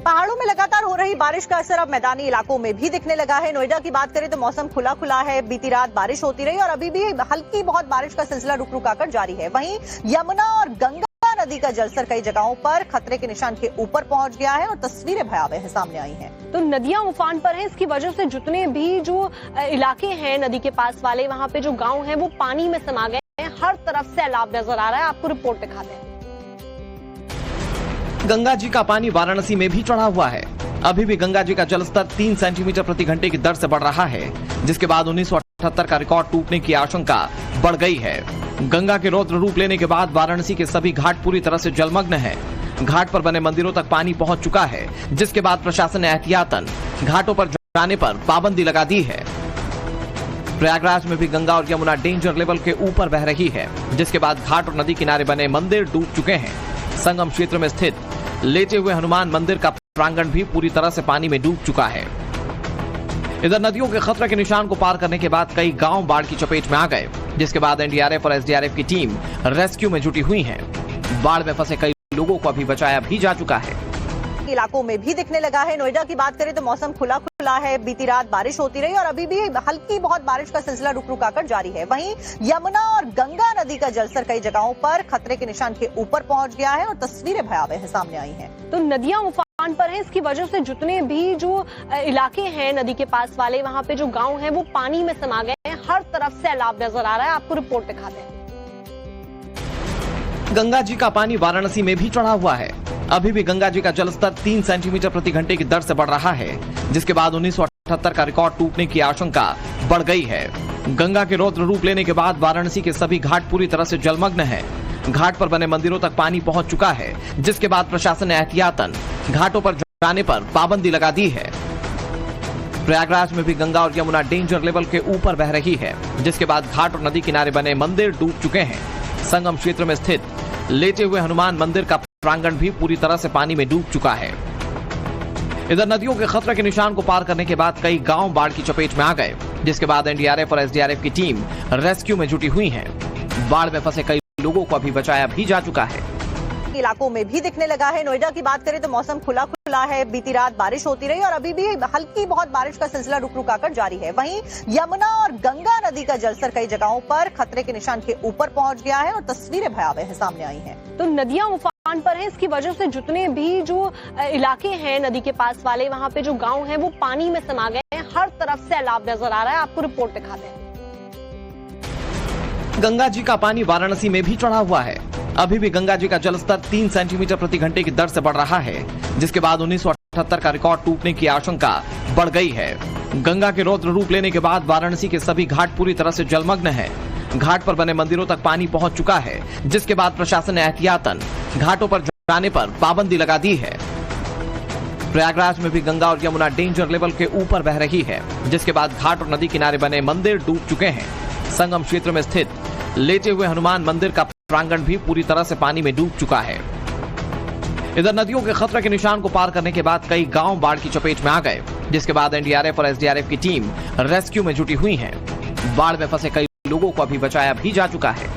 पहाड़ों में लगातार हो रही बारिश का असर अब मैदानी इलाकों में भी दिखने लगा है। नोएडा की बात करें तो मौसम खुला खुला है। बीती रात बारिश होती रही और अभी भी हल्की बहुत बारिश का सिलसिला रुक रुक आकर जारी है। वहीं यमुना और गंगा नदी का जलस्तर कई जगहों पर खतरे के निशान के ऊपर पहुंच गया है और तस्वीरें भयावह सामने आई हैं। तो नदियां उफान पर हैं। इसकी वजह से जितने भी जो इलाके हैं नदी के पास वाले, वहां पे जो गांव हैं वो पानी में समा गए हैं। हर तरफ सैलाब नजर आ रहा है। आपको रिपोर्ट दिखाते हैं। गंगा जी का पानी वाराणसी में भी चढ़ा हुआ है। अभी भी गंगा जी का जलस्तर 3 सेंटीमीटर प्रति घंटे की दर से बढ़ रहा है, जिसके बाद 1978 का रिकॉर्ड टूटने की आशंका बढ़ गई है। गंगा के रौद्र रूप लेने के बाद वाराणसी के सभी घाट पूरी तरह से जलमग्न हैं। घाट पर बने मंदिरों तक पानी पहुंच चुका है, जिसके बाद प्रशासन ने एहतियातन घाटों पर जाने पर पाबंदी लगा दी है। प्रयागराज में भी गंगा और यमुना डेंजर लेवल के ऊपर बह रही है, जिसके बाद घाट और नदी किनारे बने मंदिर डूब चुके हैं। संगम क्षेत्र में स्थित लेटे हुए हनुमान मंदिर का प्रांगण भी पूरी तरह से पानी में डूब चुका है। इधर नदियों के खतरे के निशान को पार करने के बाद कई गांव बाढ़ की चपेट में आ गए, जिसके बाद एनडीआरएफ और एसडीआरएफ की टीम रेस्क्यू में जुटी हुई है। बाढ़ में फंसे कई लोगों को अभी बचाया भी जा चुका है। इलाकों में भी दिखने लगा है। नोएडा की बात करें तो मौसम खुला खुला है। बीती रात बारिश होती रही और अभी भी हल्की बहुत बारिश का सिलसिला रुक रुक आकर जारी है। वहीं यमुना और गंगा नदी का जलस्तर कई जगहों पर खतरे के निशान के ऊपर पहुंच गया है और तस्वीरें भयावह सामने आई हैं। तो नदियां उफान पर हैं। इसकी वजह से जितने भी जो इलाके हैं नदी के पास वाले, वहां पे जो गांव हैं वो पानी में समा गए हैं। हर तरफ सैलाब नजर आ रहा है। आपको रिपोर्ट दिखाते हैं। गंगा जी का पानी वाराणसी में भी चढ़ा हुआ है। अभी भी गंगा जी का जलस्तर 3 सेंटीमीटर प्रति घंटे की दर से बढ़ रहा है, जिसके बाद 1978 का रिकॉर्ड टूटने की आशंका बढ़ गई है। गंगा के रौद्र रूप लेने के बाद वाराणसी के सभी घाट पूरी तरह से जलमग्न हैं। घाट पर बने मंदिरों तक पानी पहुंच चुका है, जिसके बाद प्रशासन ने एहतियातन घाटों पर जाने पर पाबंदी लगा दी है। प्रयागराज में भी गंगा और यमुना डेंजर लेवल के ऊपर बह रही है, जिसके बाद घाट और नदी किनारे बने मंदिर डूब चुके हैं। संगम क्षेत्र में स्थित लेटे हुए हनुमान मंदिर का प्रांगण भी पूरी तरह से पानी में डूब चुका है। इधर नदियों के खतरे के निशान को पार करने के बाद कई गांव बाढ़ की चपेट में आ गए, जिसके बाद एनडीआरएफ और एसडीआरएफ की टीम रेस्क्यू में जुटी हुई है। बाढ़ में फंसे कई लोगों को अभी बचाया भी जा चुका है। इलाकों में भी दिखने लगा है। नोएडा की बात करें तो मौसम खुला खुला है। बीती रात बारिश होती रही और अभी भी हल्की बहुत बारिश का सिलसिला रुक रुक आकर जारी है। वहीं यमुना और गंगा नदी का जलस्तर कई जगहों पर खतरे के निशान के ऊपर पहुंच गया है और तस्वीरें भयावह सामने आई हैं। तो नदियां उफान पर हैं। इसकी वजह से जितने भी जो इलाके हैं नदी के पास वाले, वहां पे जो गांव हैं वो पानी में समा गए हैं। हर तरफ सैलाब नजर आ रहा है। आपको रिपोर्ट दिखाते हैं। गंगा जी का पानी वाराणसी में भी चढ़ा हुआ है। अभी भी गंगा जी का जलस्तर 3 सेंटीमीटर प्रति घंटे की दर से बढ़ रहा है, जिसके बाद 1978 का रिकॉर्ड टूटने की आशंका बढ़ गई है। गंगा के रौद्र रूप लेने के बाद वाराणसी के सभी घाट पूरी तरह से जलमग्न हैं। घाट पर बने मंदिरों तक पानी पहुंच चुका है, जिसके बाद प्रशासन ने एहतियातन घाटों पर जाने पर पाबंदी लगा दी है। प्रयागराज में भी गंगा और यमुना डेंजर लेवल के ऊपर बह रही है, जिसके बाद घाट और नदी किनारे बने मंदिर डूब चुके हैं। संगम क्षेत्र में स्थित लेटे हुए हनुमान मंदिर का प्रांगण भी पूरी तरह से पानी में डूब चुका है। इधर नदियों के खतरे के निशान को पार करने के बाद कई गांव बाढ़ की चपेट में आ गए, जिसके बाद एनडीआरएफ और एसडीआरएफ की टीम रेस्क्यू में जुटी हुई है। बाढ़ में फंसे कई लोगों को अभी बचाया भी जा चुका है।